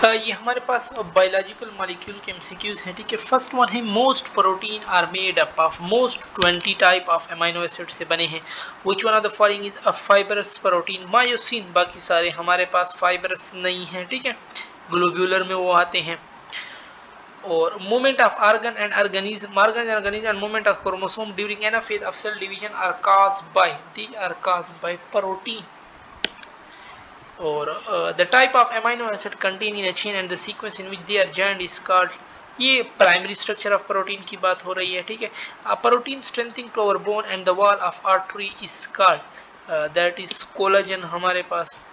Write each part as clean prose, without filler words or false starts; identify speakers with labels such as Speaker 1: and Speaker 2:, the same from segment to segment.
Speaker 1: ये हमारे पास बायोलॉजिकल मॉलिक्यूल के एमसीक्यूज हैं, ठीक है। फर्स्ट वन है most protein are made up of most 20 type of amino acid से बने हैं। Which one of the following is a fibrous protein? Myosin. बाकी सारे हमारे पास फाइबरस नहीं है, ठीक है, ग्लोब्यूलर में वो आते हैं। और movement of organ and organism and movement of chromosome during anaphase of cell division are caused by protein. और the type of amino acid contained in a chain and the sequence in which they are joined is called, ये primary structure of protein की बात हो रही है, ठीक है। Protein strengthening to our bone and the wall of artery is called, that is collagen हमारे पास।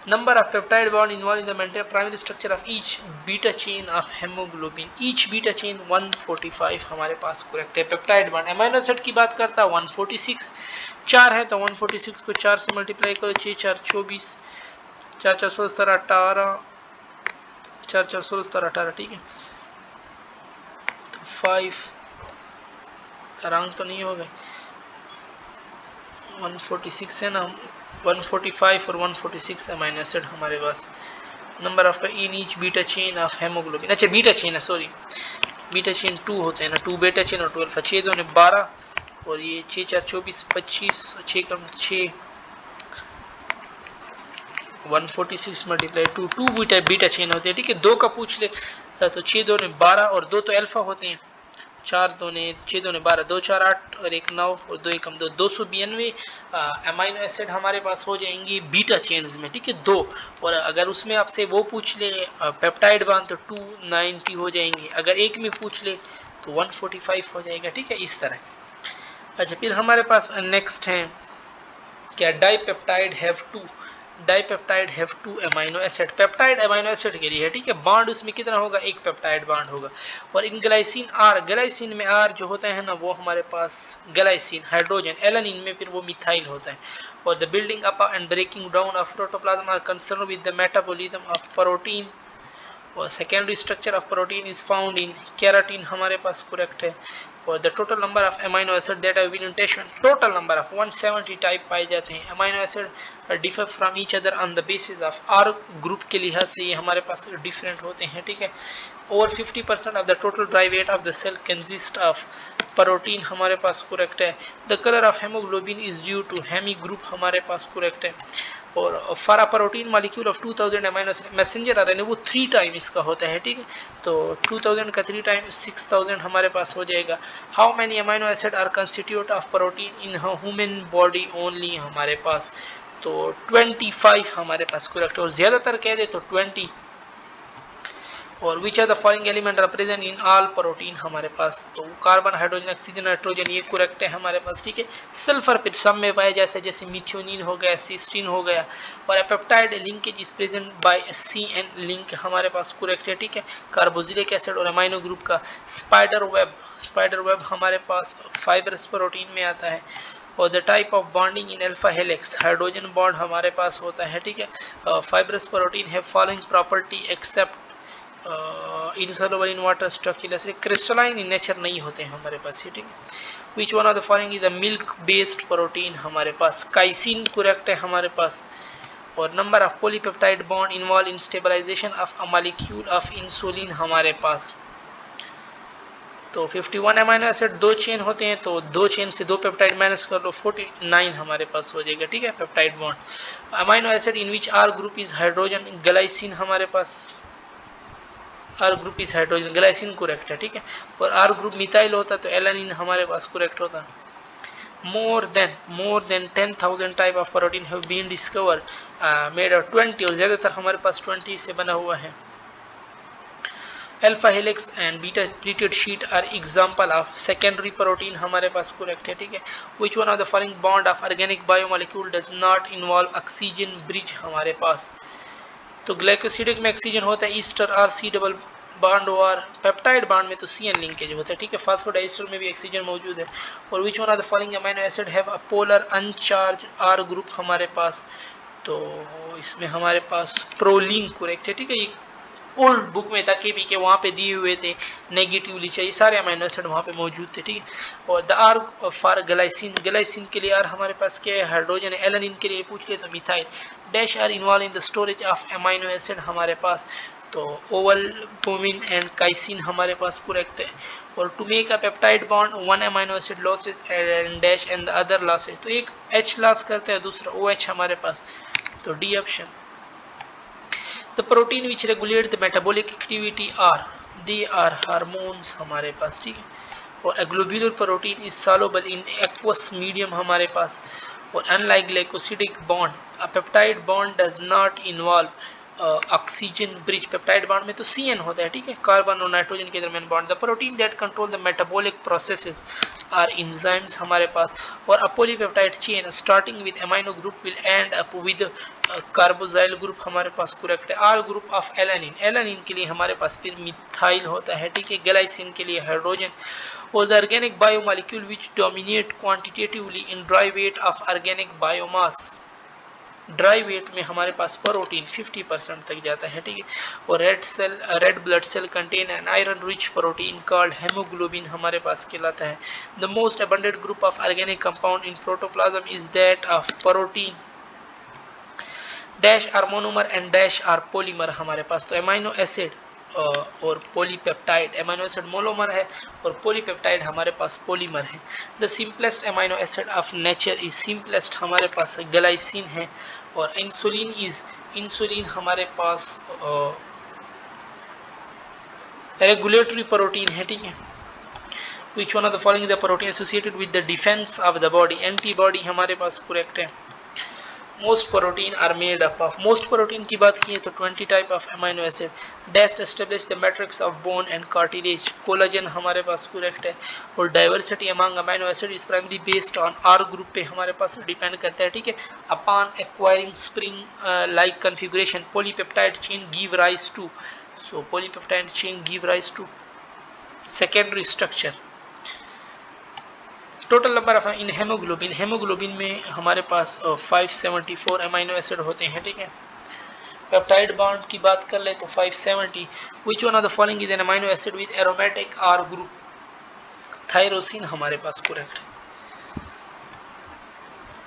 Speaker 1: Number of peptide bond involved in the maintain primary structure of each beta chain of hemoglobin, each beta chain 145 हमारे पास correct है। Peptide bond amino acid की बात करता है 146, 4 है तो 146 को 4 से मल्टीप्लाई करो, 6 4 24, 4 4 16 17 18, 4 4 16 17 18, ठीक है। तो 5 रंग तो नहीं हो गए, 146 है ना, 145 और 146 अमीनो एसिड हमारे पास। Number of in each beta chain of haemoglobin, अच्छा बीटा चेन है, सॉरी बीटा चेन 2 होते हैं ना, 2 बीटा चेन और 12, 6 2 12 और ये 6 4 24 25, 6 कम 6, 146 मल्टीप्लाई 2 बीटा चेन होते हैं, ठीक है। 2 का पूछ ले तो 6 2 12 और 2 तो अल्फा होते हैं, 4 2 6 2 12, 2 4 8 और 1 9 और 2 1 2, 292 अमीनो एसिड हमारे पास हो जाएंगे बीटा चेन्स में, ठीक है, 2। और अगर उसमें आपसे वो पूछ ले पेप्टाइड बॉन्ड तो 290 हो जाएंगे, अगर एक में पूछ ले तो 145 हो जाएगा, ठीक है, इस तरह। अच्छा, फिर हमारे पास नेक्स्ट है क्या, dipeptide have to amino acid, peptide amino acid के लिए है, ठीक है। बॉन्ड उसमें कितना होगा, एक पेप्टाइड बॉन्ड होगा। और इन ग्लाइसिन में आर जो होता है ना, वो हमारे पास ग्लाइसिन हाइड्रोजन, एलानिन में फिर वो मिथाइल होता है। और the building up and breaking down of protoplasm are concern with the metabolism of protein. और secondary structure of protein is found in keratin हमारे पास करेक्ट है। और the total number of amino acid that have been tested, total number of 170 type पाए जाते हैं। Amino acid differ from each other on the basis of R group के लिहाज से ये हमारे पास डिफरेंट होते हैं, ठीक है। Over 50% of the total dry weight of the cell consist of protein हमारे पास करेक्ट है। The colour of haemoglobin is due to heme group हमारे पास करेक्ट है। और for a protein molecule of 2000 amino acid messenger RNA वो 3 time इसका होता है, ठीक है। तो 2000 का 3 टाइम 6000 हमारे पास हो जाएगा। How many amino acid are constitute of protein in human body only हमारे पास, तो 25 हमारे पास करेक्ट। और ज्यादातर कह दे तो 20। और which are the following element are present in all protein हमारे पास, तो कार्बन हाइड्रोजन ऑक्सीजन नाइट्रोजन ये करेक्ट है हमारे पास, ठीक है। सल्फर फिर सब में पाए जैसे मिथ्योनिन हो गया, सिस्टीन हो गया। और peptide linkage is present by CN link हमारे पास करेक्ट है, ठीक है। कार्बोक्सिलिक एसिड और अमीनो ग्रुप का स्पाइडर वेब हमारे पास फाइबरस प्रोटीन में आता है। और the type of bonding in alpha helix hydrogen bond हमारे पास होता है, ठीक है। फाइबरस प्रोटीन है following property except insoluble in water, structureless, crystalline in nature नहीं होते हैं हमारे पास, ठीक है। Which one of the following is the milk based protein हमारे पास, काइसिन करेक्ट है हमारे पास। और number of polypeptide bond involve in stabilisation of a molecule of insulin हमारे पास, तो 51 अमीनो एसिड 2 चेन होते हैं, तो 2 चेन से 2 पेप्टाइड माइनस कर लो, 49 हमारे पास हो जाएगा, ठीक है, peptide bond. Amino acid in which R group is hydrogen, glycine हमारे पास, R group is hydrogen, glycine correct है, ठीक है। और आर ग्रुप मिथाइल होता तो एलानिन हमारे पास करेक्ट होता। More than 10,000 type of protein have been discovered made of 20, और ज्यादातर हमारे पास 20 से बना हुआ है। Alpha helix and beta pleated sheet are example of secondary protein हमारे पास करेक्ट है, ठीक है। Which one of the following bond of organic biomolecule does not involve oxygen bridge हमारे पास, तो ग्लाइकोसिडिक में ऑक्सीजन होता है, ester R C double bond, और पेप्टाइड बॉन्ड में तो CN लिंकेज होता है, ठीक है। फास्फोडाइस्टर में भी ऑक्सीजन मौजूद है। और विच one of the following amino acid have a polar अनचार्ज R group हमारे पास, तो इसमें हमारे पास प्रोलीन करेक्ट है, ठीक है। ये ओल्ड बुक में था के के वहाँ पे दिए हुए थे, नेगेटिवली चाहिए, सारे अमीनो एसिड वहाँ पे मौजूद थे, ठीक है। और the R for glycine, glycine के लिए आर हमारे पास क्या है, हाइड्रोजन है। एलानिन के लिए पूछ ले तो methyl. Dash R involve in the storage of amino acid हमारे पास, तो ओवल, बोमिन एंड काइसिन हमारे पास करेक्ट है। और to make a peptide bond one amino acid loses and dash and the other loses, तो एक H लॉस करते हैं, दूसरा OH हमारे पास, तो D option. The protein which regulate the metabolic activity are, they are hormones हमारे पास, ठीक है। और globular protein is soluble in aqueous medium हमारे पास। और unlike glycosidic bond, a peptide bond does not involve oxygen bridge, peptide bond में तो CN होता है, ठीक है, कार्बन और नाइट्रोजन के दरमियान bond. The protein that control the metabolic processes are enzymes हमारे पास। और a polypeptide chain starting with amino group will end up with carboxyl group हमारे पास करेक्ट है। R group of alanine, alanine के लिए हमारे पास फिर मिथाइल होता है, ठीक है। ग्लाइसिन के लिए हाइड्रोजन। और the organic biomolecule which dominate quantitatively in dry weight of organic biomass, dry weight में हमारे पास प्रोटीन 50% तक जाता है, ठीक है। और red blood cell contain an iron rich protein called haemoglobin हमारे पास कहलाता है। The most abundant group of organic compound in protoplasm is that of protein dash R monomer and dash R polymer हमारे पास। तो अमीनो एसिड और polypeptide, amino acid monomer है और पॉलीपेप्टाइड हमारे पास पॉलीमर है। The simplest amino acid of nature is, simplest हमारे पास ग्लाइसिन है। और इंसुलिन इज, इंसुलिन हमारे पास रेगुलेटरी प्रोटीन है, ठीक है। Which one of the following the protein associated with the defence of the body, antibody हमारे पास करेक्ट है। Most protein are made up of, most protein की बात की है तो 20 type of amino acid. Dash establish the matrix of bone and cartilage, collagen हमारे पास करेक्ट है। और diversity among amino acid is primary based on R group पे हमारे पास डिपेंड करता है, ठीक है। Upon acquiring spring like configuration polypeptide chain give rise to, so polypeptide chain give rise to secondary structure. Total number of in haemoglobin, haemoglobin में हमारे पास 574 amino acid होते हैं, ठीक है। पेप्टाइड बॉन्ड की बात कर ले तो 570। Which one of the following is an amino acid with aromatic R group, tyrosine हमारे पास correct.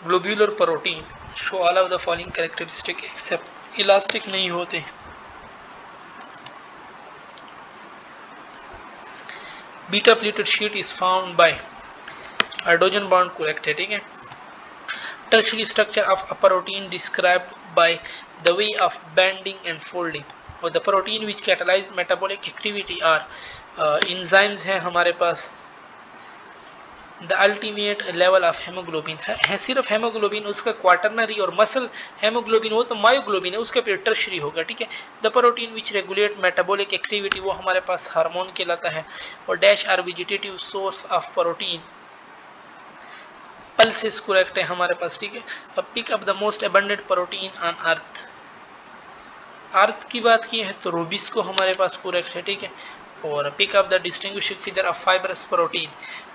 Speaker 1: Globular protein show all of the following characteristic except, elastic नहीं होते। Beta pleated sheet is found by, hydrogen bond correct है, ठीक है। Tertiary structure of a protein described by the way of bending and folding, और the protein which catalyze metabolic activity are enzymes है हमारे पास। The ultimate level of hemoglobin है सिर्फ haemoglobin, उसका quaternary और मसल हेमोग्लोबिन हो तो मायोग्लोबिन है, उसका फिर टर्शरी होगा, ठीक है। The protein which regulate metabolic activity, वो हमारे पास हार्मोन कहलाता है। और dash are vegetative source of protein, pulses correct है हमारे पास, ठीक है। अब pick up the most abundant protein on earth, earth की बात की है तो रूबिस्को हमारे पास करेक्ट है, ठीक है। और pick up the distinguishing feature of fibrous protein,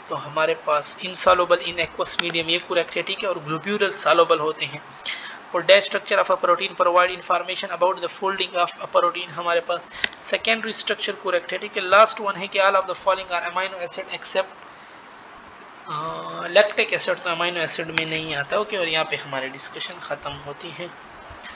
Speaker 1: तो हमारे पास इनसॉल्युबल इन एक्वस मीडियम, ये करेक्ट है, ठीक है। और ग्लोब्यूलर सॉल्युबल होते हैं। और dash structure of a protein provide information about the folding of a protein, हमारे पास सेकेंडरी स्ट्रक्चर करेक्ट है, ठीक है। लास्ट वन है कि all of the following are amino acid except lactic acid, तो अमीनो एसिड में नहीं आता, ओके। और यहाँ पे हमारी डिस्कशन ख़त्म होती है।